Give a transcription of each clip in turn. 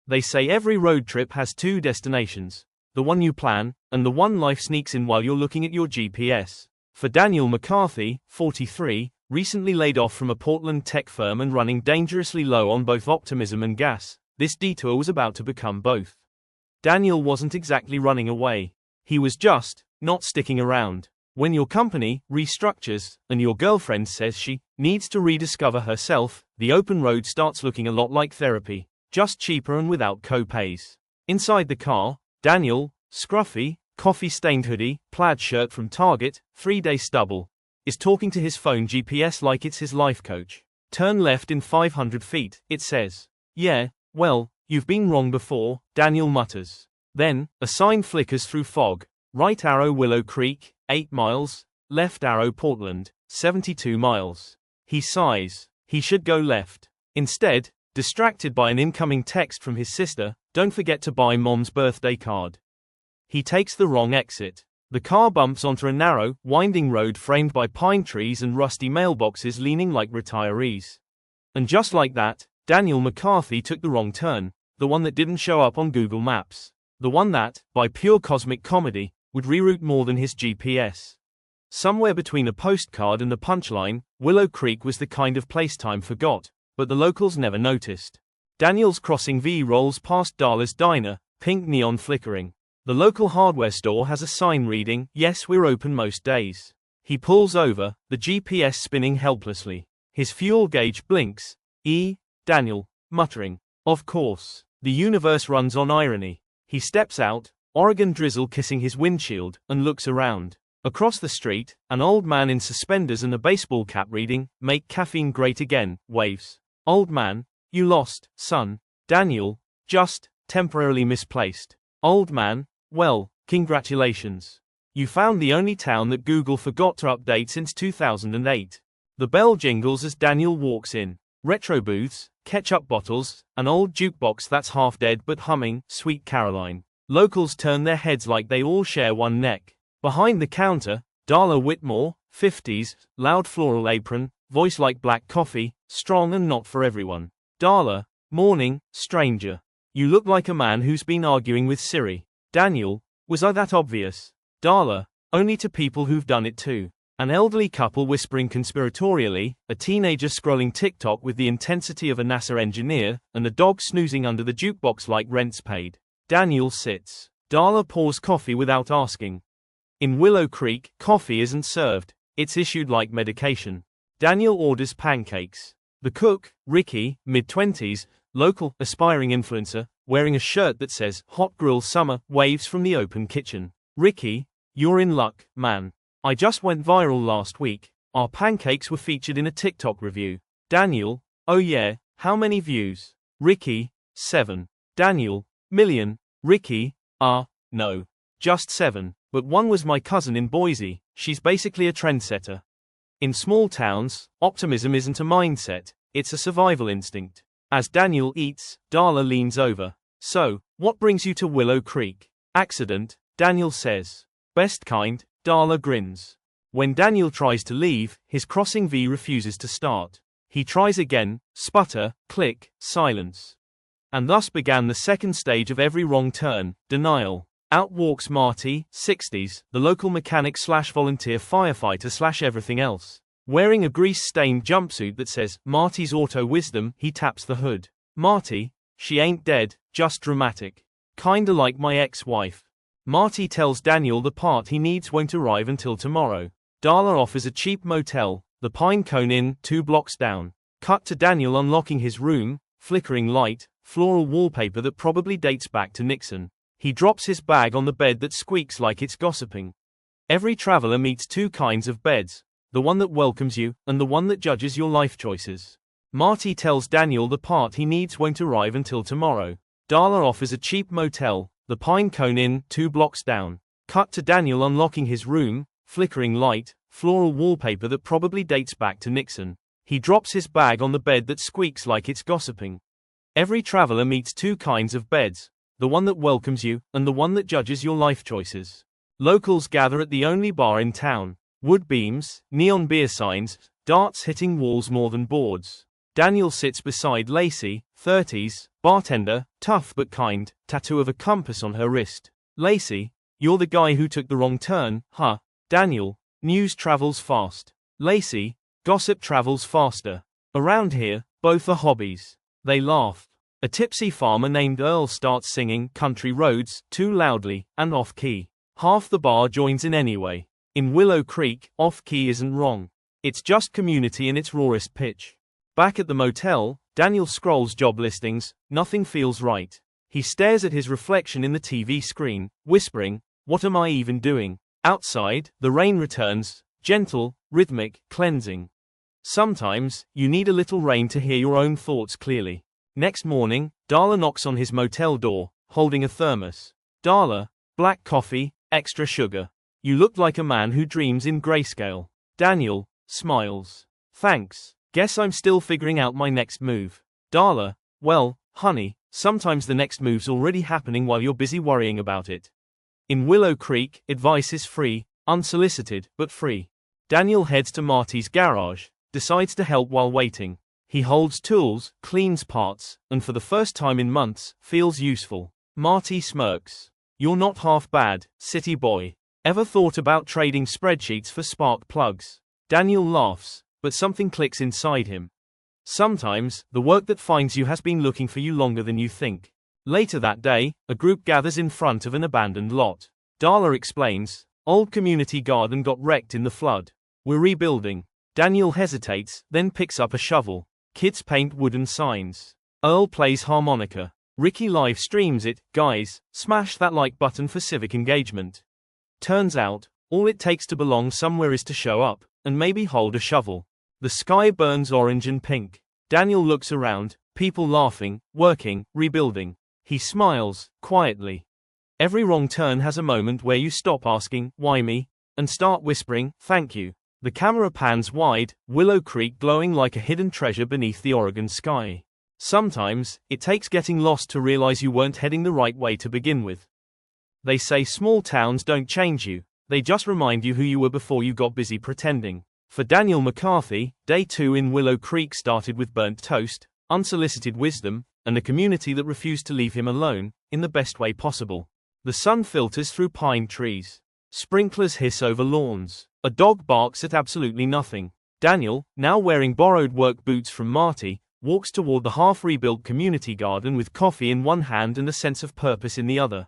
They say every road trip has two destinations. The one you plan, and the one life sneaks in while you're looking at your GPS. For Daniel McCarthy, 43, recently laid off from a Portland tech firm and running dangerously low on both optimism and gas, this detour was about to become both. Daniel wasn't exactly running away. He was just not sticking around. When your company restructures, and your girlfriend says she needs to rediscover herself, the open road starts looking a lot like therapy, just cheaper and without co-pays. Inside the car, Daniel, scruffy, coffee-stained hoodie, plaid shirt from Target, 3-day stubble, is talking to his phone GPS like it's his life coach. Turn left in 500 feet, it says. Yeah, well, you've been wrong before, Daniel mutters. Then, a sign flickers through fog. Right arrow Willow Creek, 8 miles, left arrow Portland, 72 miles. He sighs. He should go left. Instead, distracted by an incoming text from his sister, don't forget to buy mom's birthday card. He takes the wrong exit. The car bumps onto a narrow, winding road framed by pine trees and rusty mailboxes leaning like retirees. And just like that, Daniel McCarthy took the wrong turn, the one that didn't show up on Google Maps. The one that, by pure cosmic comedy, would reroute more than his GPS. Somewhere between a postcard and the punchline, Willow Creek was the kind of place time forgot, but the locals never noticed. Daniel's crossing V rolls past Darla's diner, pink neon flickering. The local hardware store has a sign reading, "Yes, we're open most days." He pulls over, the GPS spinning helplessly. His fuel gauge blinks. Daniel, muttering. Of course. The universe runs on irony. He steps out, Oregon drizzle kissing his windshield, and looks around. Across the street, an old man in suspenders and a baseball cap reading, "Make caffeine great again," waves. Old man, you lost, son. Daniel, just temporarily misplaced. Old man, well, congratulations. You found the only town that Google forgot to update since 2008. The bell jingles as Daniel walks in. Retro booths, ketchup bottles, an old jukebox that's half dead but humming, Sweet Caroline. Locals turn their heads like they all share one neck. Behind the counter, Darla Whitmore, 50s, loud floral apron, voice like black coffee, strong and not for everyone. Darla, morning, stranger. You look like a man who's been arguing with Siri. Daniel, was I that obvious? Darla, only to people who've done it too. An elderly couple whispering conspiratorially, a teenager scrolling TikTok with the intensity of a NASA engineer, and a dog snoozing under the jukebox like rent's paid. Daniel sits. Darla pours coffee without asking. In Willow Creek, coffee isn't served, it's issued like medication. Daniel orders pancakes. The cook, Ricky, mid-20s, local, aspiring influencer, wearing a shirt that says, "Hot Grill Summer," waves from the open kitchen. Ricky, you're in luck, man. I just went viral last week. Our pancakes were featured in a TikTok review. Daniel, oh yeah, how many views? Ricky, 7. Daniel, million. Ricky, no. Just 7. But one was my cousin in Boise, she's basically a trendsetter. In small towns, optimism isn't a mindset, it's a survival instinct. As Daniel eats, Darla leans over. So, what brings you to Willow Creek? Accident, Daniel says. Best kind, Darla grins. When Daniel tries to leave, his crossing V refuses to start. He tries again, sputter, click, silence. And thus began the second stage of every wrong turn, denial. Out walks Marty, 60s, the local mechanic / volunteer firefighter / everything else. Wearing a grease-stained jumpsuit that says, Marty's Auto Wisdom, he taps the hood. Marty, she ain't dead, just dramatic. Kinda like my ex-wife. Marty tells Daniel the part he needs won't arrive until tomorrow. Darla offers a cheap motel, the Pine Cone Inn, 2 blocks down. Cut to Daniel unlocking his room, flickering light, floral wallpaper that probably dates back to Nixon. He drops his bag on the bed that squeaks like it's gossiping. Every traveler meets two kinds of beds, the one that welcomes you, and the one that judges your life choices. Marty tells Daniel the part he needs won't arrive until tomorrow. Darla offers a cheap motel, the Pine Cone Inn, 2 blocks down. Cut to Daniel unlocking his room, flickering light, floral wallpaper that probably dates back to Nixon. He drops his bag on the bed that squeaks like it's gossiping. Every traveler meets two kinds of beds, the one that welcomes you, and the one that judges your life choices. Locals gather at the only bar in town. Wood beams, neon beer signs, darts hitting walls more than boards. Daniel sits beside Lacey, 30s, bartender, tough but kind, tattoo of a compass on her wrist. Lacey, you're the guy who took the wrong turn, huh? Daniel, news travels fast. Lacey, gossip travels faster. Around here, both are hobbies. They laugh. A tipsy farmer named Earl starts singing Country Roads too loudly and off-key. Half the bar joins in anyway. In Willow Creek, off-key isn't wrong. It's just community in its rawest pitch. Back at the motel, Daniel scrolls job listings. Nothing feels right. He stares at his reflection in the TV screen, whispering, "What am I even doing?" Outside, the rain returns, gentle, rhythmic, cleansing. Sometimes, you need a little rain to hear your own thoughts clearly. Next morning, Darla knocks on his motel door, holding a thermos. Darla, black coffee, extra sugar. You look like a man who dreams in grayscale. Daniel smiles. Thanks. Guess I'm still figuring out my next move. Darla, well, honey, sometimes the next move's already happening while you're busy worrying about it. In Willow Creek, advice is free, unsolicited, but free. Daniel heads to Marty's garage, decides to help while waiting. He holds tools, cleans parts, and for the first time in months, feels useful. Marty smirks. You're not half bad, city boy. Ever thought about trading spreadsheets for spark plugs? Daniel laughs, but something clicks inside him. Sometimes, the work that finds you has been looking for you longer than you think. Later that day, a group gathers in front of an abandoned lot. Darla explains, old community garden got wrecked in the flood. We're rebuilding. Daniel hesitates, then picks up a shovel. Kids paint wooden signs. Earl plays harmonica. Ricky live streams it. Guys, smash that like button for civic engagement. Turns out, all it takes to belong somewhere is to show up, and maybe hold a shovel. The sky burns orange and pink. Daniel looks around, people laughing, working, rebuilding. He smiles, quietly. Every wrong turn has a moment where you stop asking, why me? And start whispering, thank you. The camera pans wide, Willow Creek glowing like a hidden treasure beneath the Oregon sky. Sometimes, it takes getting lost to realize you weren't heading the right way to begin with. They say small towns don't change you, they just remind you who you were before you got busy pretending. For Daniel McCarthy, day 2 in Willow Creek started with burnt toast, unsolicited wisdom, and a community that refused to leave him alone, in the best way possible. The sun filters through pine trees. Sprinklers hiss over lawns. A dog barks at absolutely nothing. Daniel, now wearing borrowed work boots from Marty, walks toward the half-rebuilt community garden with coffee in one hand and a sense of purpose in the other.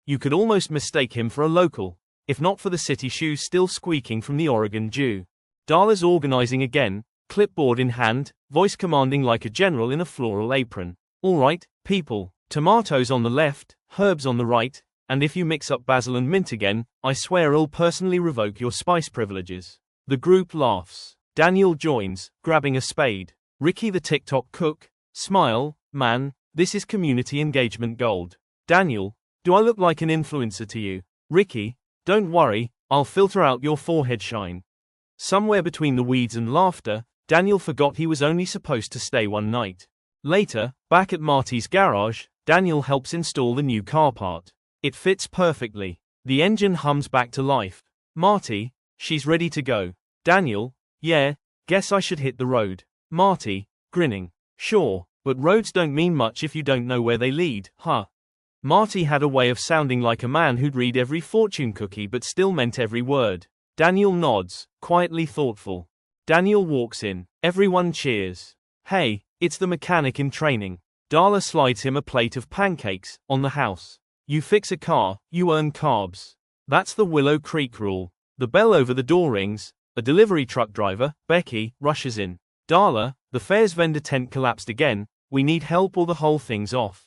You could almost mistake him for a local, if not for the city shoes still squeaking from the Oregon dew. Darla's organizing again, clipboard in hand, voice commanding like a general in a floral apron. All right, people, tomatoes on the left, herbs on the right, and if you mix up basil and mint again, I swear I'll personally revoke your spice privileges. The group laughs. Daniel joins, grabbing a spade. Ricky the TikTok cook, smile, man, this is community engagement gold. Daniel, do I look like an influencer to you? Ricky, don't worry, I'll filter out your forehead shine. Somewhere between the weeds and laughter, Daniel forgot he was only supposed to stay one night. Later, back at Marty's garage, Daniel helps install the new car part. It fits perfectly. The engine hums back to life. Marty, she's ready to go. Daniel, yeah, guess I should hit the road. Marty, grinning, sure, but roads don't mean much if you don't know where they lead, huh? Marty had a way of sounding like a man who'd read every fortune cookie but still meant every word. Daniel nods, quietly thoughtful. Daniel walks in. Everyone cheers. Hey, it's the mechanic in training. Darla slides him a plate of pancakes, on the house. You fix a car, you earn carbs. That's the Willow Creek rule. The bell over the door rings. A delivery truck driver, Becky, rushes in. Darla, the fair's vendor tent collapsed again. We need help or the whole thing's off.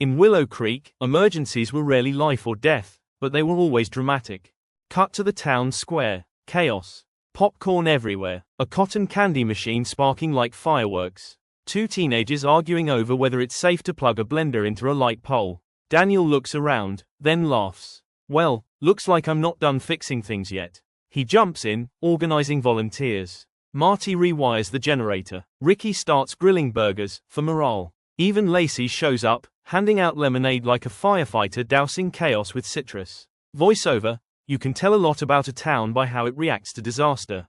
In Willow Creek, emergencies were rarely life or death, but they were always dramatic. Cut to the town square. Chaos. Popcorn everywhere. A cotton candy machine sparking like fireworks. 2 teenagers arguing over whether it's safe to plug a blender into a light pole. Daniel looks around, then laughs. Well, looks like I'm not done fixing things yet. He jumps in, organizing volunteers. Marty rewires the generator. Ricky starts grilling burgers, for morale. Even Lacey shows up, handing out lemonade like a firefighter dousing chaos with citrus. Voiceover, you can tell a lot about a town by how it reacts to disaster.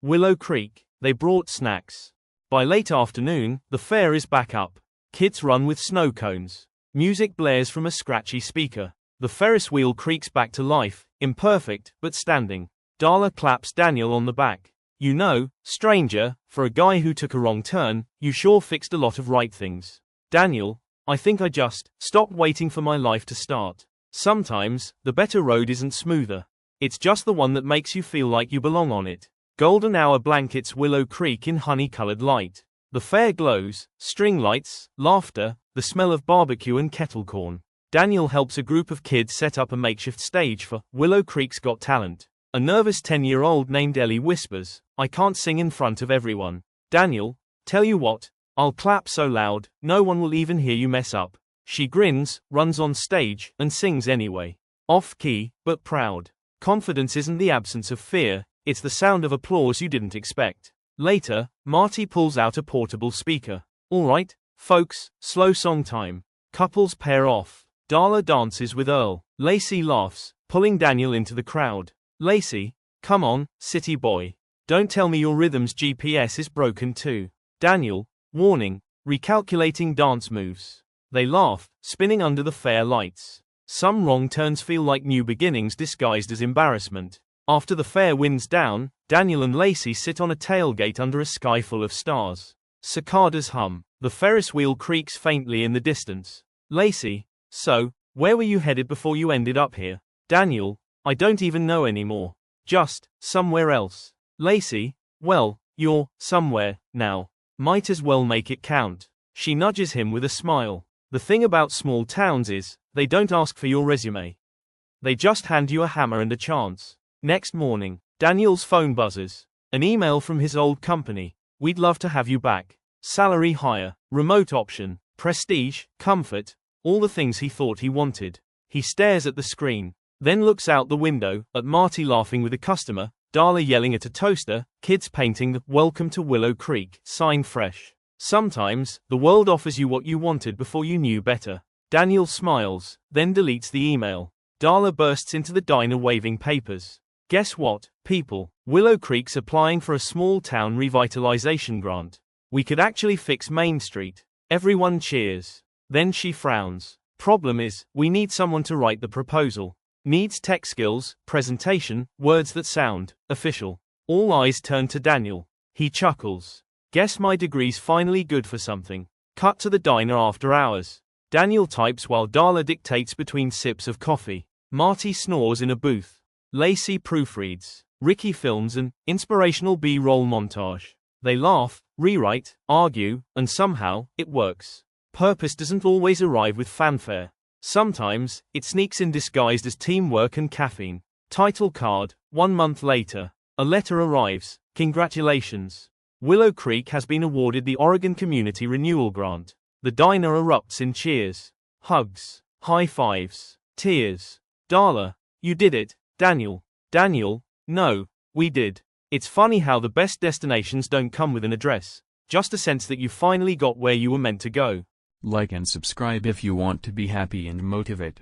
Willow Creek, they brought snacks. By late afternoon, the fair is back up. Kids run with snow cones. Music blares from a scratchy speaker. The Ferris wheel creaks back to life, imperfect, but standing. Darla claps Daniel on the back. You know, stranger, for a guy who took a wrong turn, you sure fixed a lot of right things. Daniel, I think I just stopped waiting for my life to start. Sometimes, the better road isn't smoother. It's just the one that makes you feel like you belong on it. Golden hour blankets Willow Creek in honey-colored light. The fair glows, string lights, laughter, the smell of barbecue and kettle corn. Daniel helps a group of kids set up a makeshift stage for Willow Creek's Got Talent. A nervous 10-year-old named Ellie whispers, I can't sing in front of everyone. Daniel, tell you what, I'll clap so loud, no one will even hear you mess up. She grins, runs on stage, and sings anyway. Off-key, but proud. Confidence isn't the absence of fear, it's the sound of applause you didn't expect. Later, Marty pulls out a portable speaker. All right, folks, slow song time. Couples pair off. Darla dances with Earl. Lacey laughs, pulling Daniel into the crowd. Lacey, come on, city boy. Don't tell me your rhythm's GPS is broken too. Daniel, warning, recalculating dance moves. They laugh, spinning under the fair lights. Some wrong turns feel like new beginnings disguised as embarrassment. After the fair winds down, Daniel and Lacey sit on a tailgate under a sky full of stars. Cicadas hum. The Ferris wheel creaks faintly in the distance. Lacey, so, where were you headed before you ended up here? Daniel, I don't even know anymore. Just, somewhere else. Lacey, well, you're somewhere now. Might as well make it count. She nudges him with a smile. The thing about small towns is, they don't ask for your resume. They just hand you a hammer and a chance. Next morning, Daniel's phone buzzes. An email from his old company. We'd love to have you back. Salary higher, remote option, prestige, comfort, all the things he thought he wanted. He stares at the screen, then looks out the window, at Marty laughing with a customer, Darla yelling at a toaster, kids painting the "Welcome to Willow Creek" sign fresh. Sometimes, the world offers you what you wanted before you knew better. Daniel smiles, then deletes the email. Darla bursts into the diner waving papers. Guess what, people? Willow Creek's applying for a small town revitalization grant. We could actually fix Main Street. Everyone cheers. Then she frowns. Problem is, we need someone to write the proposal. Needs tech skills, presentation, words that sound official. All eyes turn to Daniel. He chuckles. Guess my degree's finally good for something. Cut to the diner after hours. Daniel types while Darla dictates between sips of coffee. Marty snores in a booth. Lacey proofreads. Ricky films an inspirational B-roll montage. They laugh, rewrite, argue, and somehow, it works. Purpose doesn't always arrive with fanfare. Sometimes, it sneaks in disguised as teamwork and caffeine. Title card, 1 month later. A letter arrives. Congratulations. Willow Creek has been awarded the Oregon Community Renewal Grant. The diner erupts in cheers. Hugs. High fives. Tears. Darla, you did it. Daniel, no, we did. It's funny how the best destinations don't come with an address, just a sense that you finally got where you were meant to go. Like and subscribe if you want to be happy and motivate.